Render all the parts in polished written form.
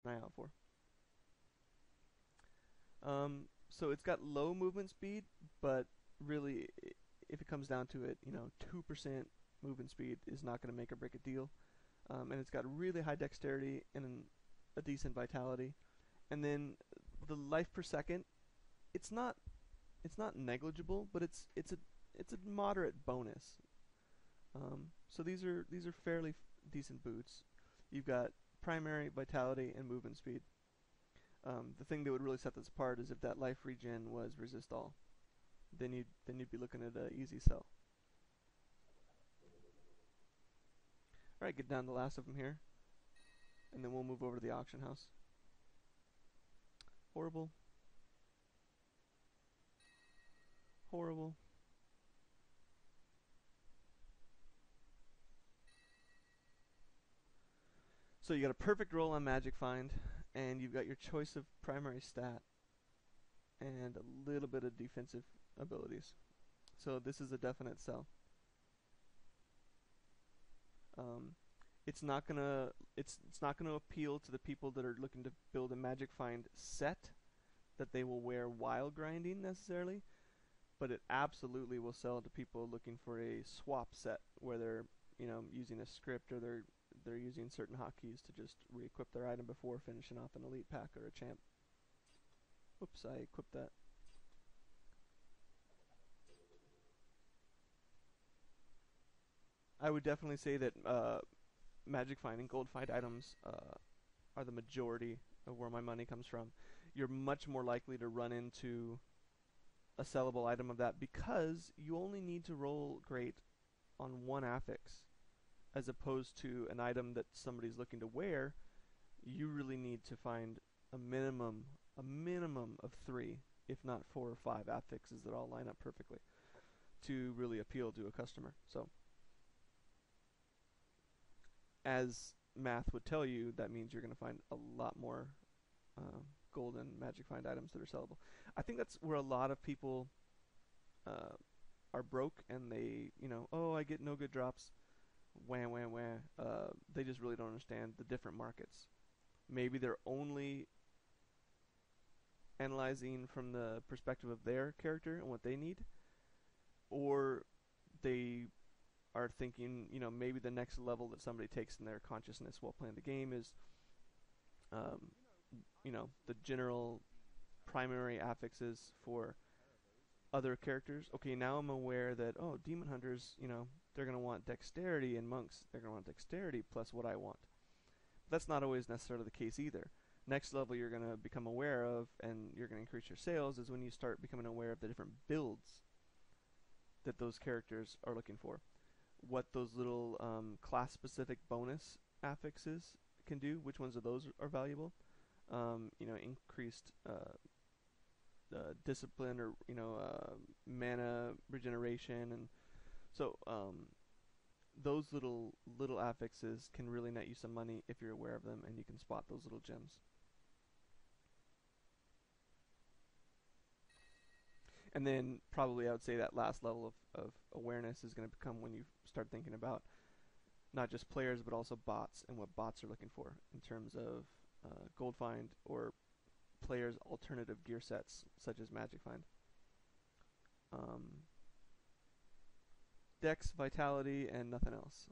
an eye out for. So it's got low movement speed, but really, if it comes down to it, 2% movement speed is not going to make or break a deal. And it's got really high dexterity and a decent vitality. And then the life per second, it's not negligible, but it's a moderate bonus. So these are fairly decent boots. You've got primary vitality and movement speed. The thing that would really set this apart is if that life regen was resist all. Then you'd be looking at an easy sell. All right, get down to the last of them here, and then we'll move over to the auction house. Horrible. Horrible. So you got a perfect roll on Magic Find, and you've got your choice of primary stat and a little bit of defensive abilities. So this is a definite sell. Um, it's not gonna appeal to the people that are looking to build a Magic Find set that they will wear while grinding necessarily, but it absolutely will sell to people looking for a swap set where they're using a script, or they're using certain hotkeys to just re-equip their item before finishing off an elite pack or a champ. Whoops, I equipped that. I would definitely say that Magic Find and Gold Find items are the majority of where my money comes from. You're much more likely to run into a sellable item of that because you only need to roll great on one affix, as opposed to an item that somebody's looking to wear. You really need to find a minimum of 3, if not 4 or 5 affixes that all line up perfectly to really appeal to a customer. So, as math would tell you, that means you're going to find a lot more golden Magic Find items that are sellable. I think that's where a lot of people uh, are broke, and they, oh, I get no good drops. Wah, wah, wah. They just really don't understand the different markets. Maybe they're only analyzing from the perspective of their character and what they need, or they are thinking, maybe the next level that somebody takes in their consciousness while playing the game is, um, the general primary affixes for other characters. Okay, now I'm aware that, oh, demon hunters, they're going to want dexterity, and monks, they're going to want dexterity plus what I want. But that's not always necessarily the case either. Next level you're going to become aware of, and you're going to increase your sales, is when you start becoming aware of the different builds that those characters are looking for. What those little class-specific bonus affixes can do, which ones of those are valuable. Increased discipline, or mana regeneration, and so those little affixes can really net you some money if you're aware of them and you can spot those little gems. And then probably I would say that last level of awareness is going to become when you start thinking about not just players but also bots and what bots are looking for in terms of gold find or players' alternative gear sets such as Magic Find. Um, Dex, Vitality, and nothing else,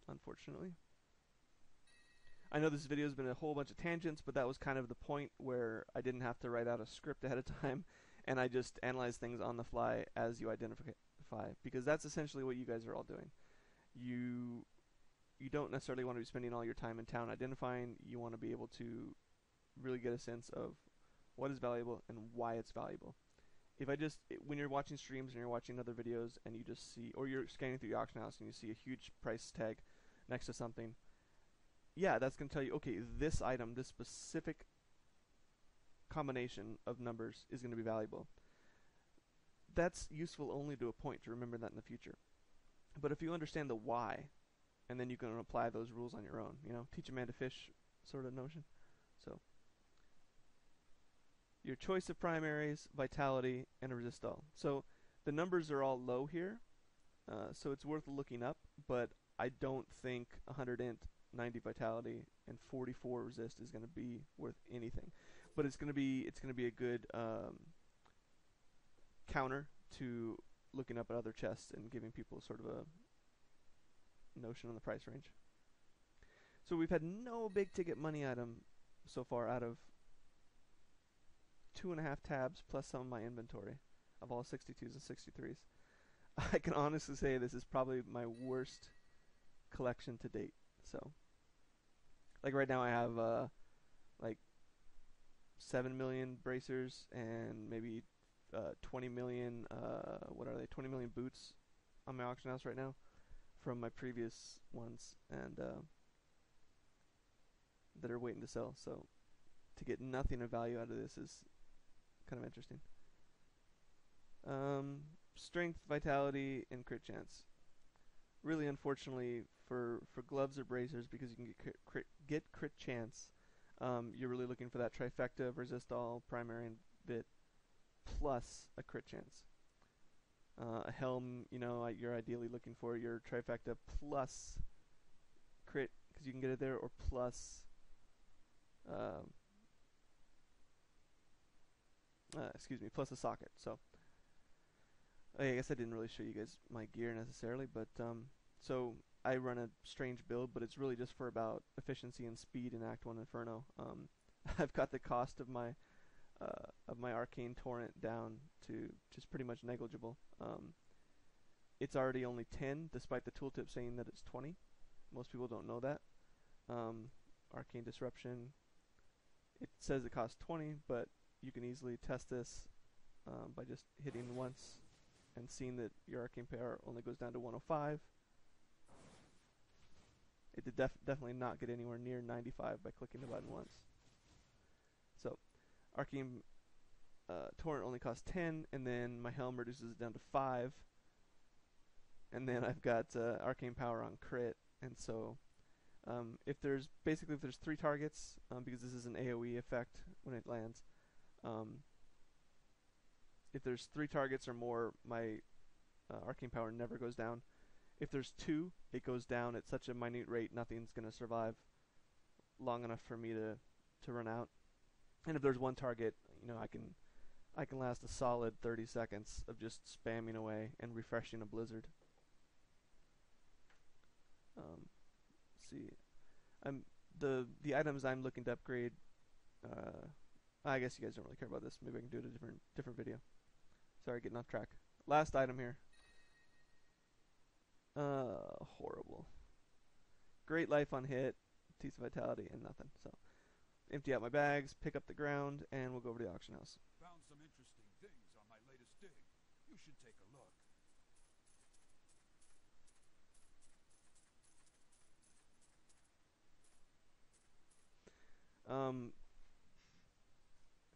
unfortunately. I know this video has been a whole bunch of tangents, but that was kind of the point where I didn't have to write out a script ahead of time, and I just analyze things on the fly as you identify, because that's essentially what you guys are all doing. You you don't necessarily want to be spending all your time in town identifying. You want to be able to really get a sense of what is valuable and why it's valuable. If I just, when you're watching streams and you're watching other videos and you just see, or you're scanning through the auction house and you see a huge price tag next to something, yeah, that's going to tell you, okay, this item, this specific combination of numbers is going to be valuable. That's useful only to a point, to remember that in the future. But if you understand the why, and then you can apply those rules on your own, teach a man to fish sort of notion. So, your choice of primaries, vitality, and a resist all. So, the numbers are all low here, so it's worth looking up, but I don't think 100 int 90 vitality and 44 resist is going to be worth anything. But it's going to be a good counter to looking up at other chests and giving people sort of a notion on the price range. So we've had no big ticket money item so far out of 2.5 tabs plus some of my inventory of all 62s and 63s. I can honestly say this is probably my worst collection to date. So, like right now I have like 7 million bracers and maybe 20 million, what are they, 20 million boots on my auction house right now from my previous ones, and that are waiting to sell. So to get nothing of value out of this is kind of interesting. Strength, vitality, and crit chance. Really, unfortunately, for gloves or bracers, because you can get crit chance, you're really looking for that trifecta of resist all, primary, and bit, plus a crit chance. A helm, you're ideally looking for your trifecta plus crit, because you can get it there, or plus plus a socket. So I guess I didn't really show you guys my gear necessarily, but so I run a strange build, but it's really just for about efficiency and speed in Act 1 Inferno. I've got the cost of my arcane torrent down to just pretty much negligible. It's already only 10, despite the tooltip saying that it's 20. Most people don't know that. Arcane disruption, it says it costs 20, but you can easily test this by just hitting once and seeing that your arcane power only goes down to 105. It did definitely not get anywhere near 95 by clicking the button once. So arcane torrent only costs 10, and then my helm reduces it down to 5, and then I've got arcane power on crit. And so if there's 3 targets, because this is an AoE effect when it lands, if there's 3 targets or more, my arcane power never goes down. If there's 2, it goes down at such a minute rate, nothing's going to survive long enough for me to run out. And if there's 1 target, I can last a solid 30 seconds of just spamming away and refreshing a blizzard. See, the items I'm looking to upgrade. I guess you guys don't really care about this. Maybe I can do it in a different video. Sorry, getting off track. Last item here. Horrible. Great life on hit, Teeth of Vitality, and nothing. So, empty out my bags, pick up the ground, and we'll go over to the auction house. Found some interesting things on my latest dig. You should take a look.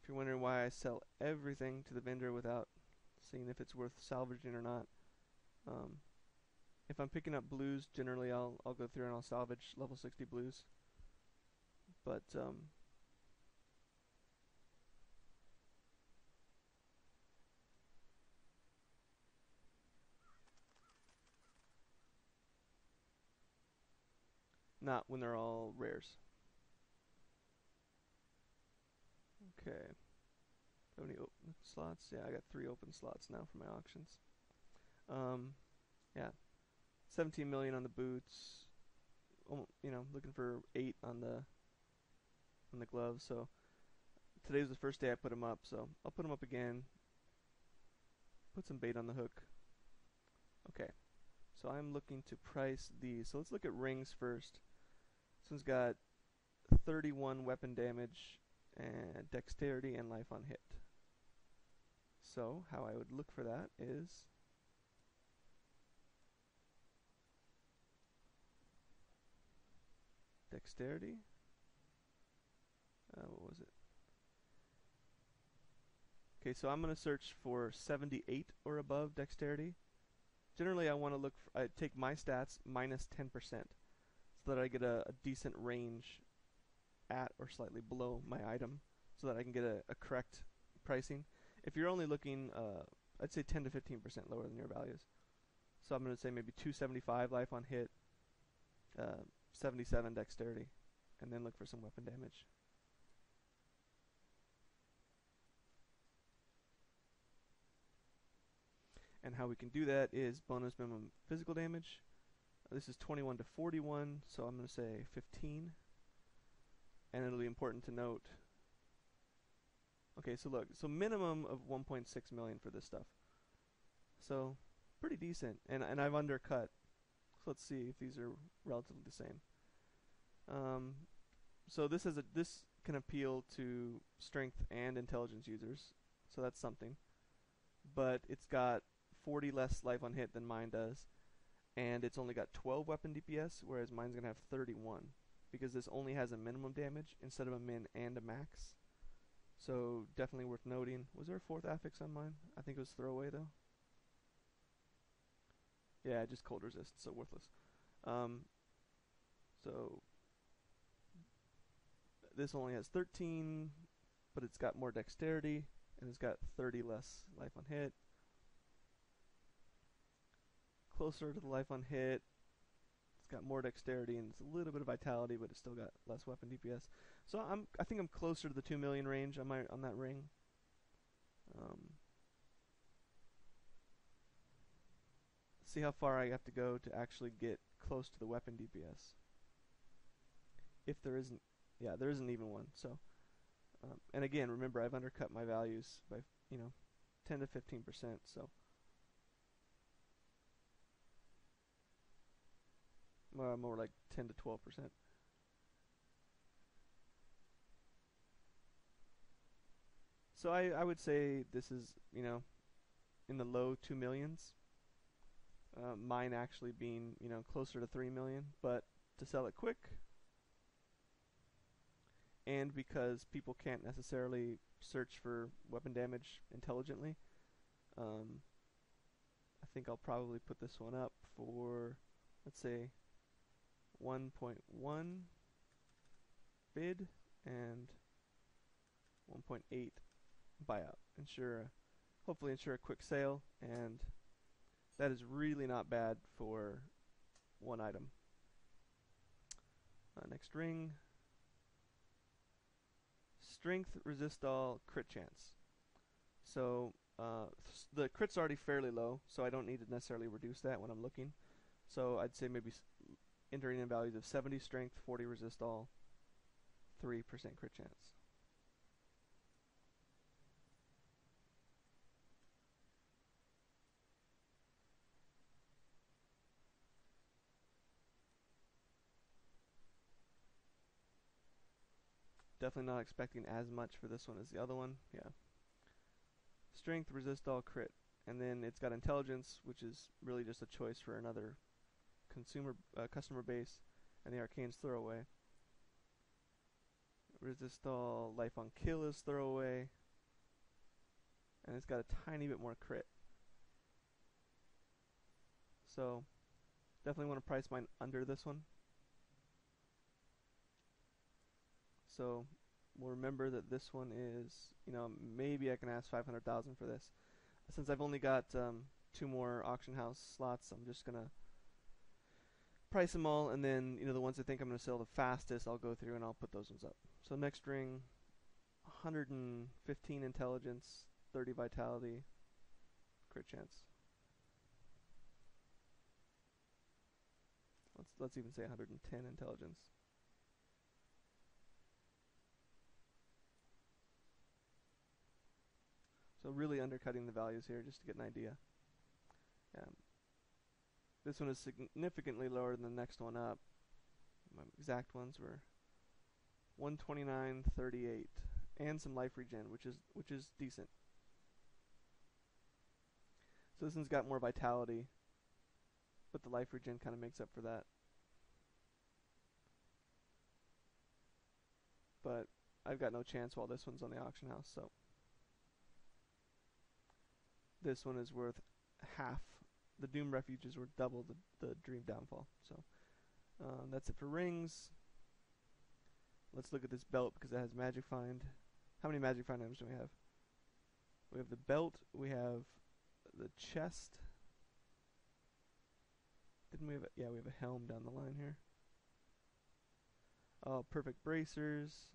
If you're wondering why I sell everything to the vendor without seeing if it's worth salvaging or not, if I'm picking up blues, generally I'll go through and I'll salvage level 60 blues. But not when they're all rares. Okay. How many open slots? Yeah, I got 3 open slots now for my auctions. Yeah, 17 million on the boots. Looking for 8 on the gloves. So today was the first day I put them up. So I'll put them up again. Put some bait on the hook. Okay. So I'm looking to price these. So let's look at rings first. This one's got 31 weapon damage and dexterity and life on hit. So how I would look for that is dexterity. What was it? Okay, so I'm going to search for 78 or above dexterity. Generally, I want to look for, I take my stats minus 10% so that I get a decent range at or slightly below my item so that I can get a correct pricing. If you're only looking, I'd say 10 to 15% lower than your values. So I'm going to say maybe 275 life on hit, 77 dexterity, and then look for some weapon damage. And how we can do that is bonus minimum physical damage. This is 21 to 41, so I'm going to say 15. And it'll be important to note. Okay, so look, so minimum of 1.6 million for this stuff. So pretty decent, and I've undercut. So let's see if these are relatively the same. So this can appeal to strength and intelligence users, so that's something. But it's got 40 less life on hit than mine does, and it's only got 12 weapon DPS, whereas mine's gonna have 31, because this only has a minimum damage instead of a min and a max. So definitely worth noting. Was there a fourth affix on mine? I think it was throwaway though. Yeah, just cold resist, so worthless. So this only has 13, but it's got more dexterity, and it's got 30 less life on hit. Closer to the life on hit. It's got more dexterity and it's a little bit of vitality, but it's still got less weapon DPS. So I think I'm closer to the 2 million range on that ring. See how far I have to go to actually get close to the weapon DPS. If there isn't, yeah, there isn't even one. So, and again, remember I've undercut my values by 10 to 15%. So, more like 10 to 12%. So I would say this is in the low 2 millions. Mine actually being closer to 3 million, but to sell it quick, and because people can't necessarily search for weapon damage intelligently, I think I'll probably put this one up for, let's say, 1.1 bid and 1.8 buyout. Hopefully ensure a quick sale, and that is really not bad for one item. Next ring. Strength, resist all, crit chance. So the crit's already fairly low, so I don't need to necessarily reduce that when I'm looking. So I'd say maybe entering in values of 70 strength, 40 resist all, 3% crit chance. Definitely not expecting as much for this one as the other one. Yeah. Strength, resist all, crit. And then it's got intelligence, which is really just a choice for another customer base, and the arcane's throwaway. Resist all, life on kill is throwaway, and it's got a tiny bit more crit. So definitely want to price mine under this one. So we'll remember that this one is, maybe I can ask 500,000 for this. Since I've only got 2 more auction house slots, I'm just gonna price them all, and then the ones I think I'm gonna sell the fastest, I'll go through and I'll put those ones up. So next ring, 115 intelligence, 30 vitality, crit chance. Let's even say 110 intelligence. So really undercutting the values here just to get an idea. This one is significantly lower than the next one up. My exact ones were 129.38, and some life regen, which is decent. So this one's got more vitality, but the life regen kind of makes up for that. But I've got no chance while this one's on the auction house, so this one is worth half. The Doom Refuges were double the Dream Downfall. So that's it for rings. Let's look at this belt because it has Magic Find. How many Magic Find items do we have? We have the belt. We have the chest. Didn't we have? Yeah, we have a helm down the line here. Perfect bracers.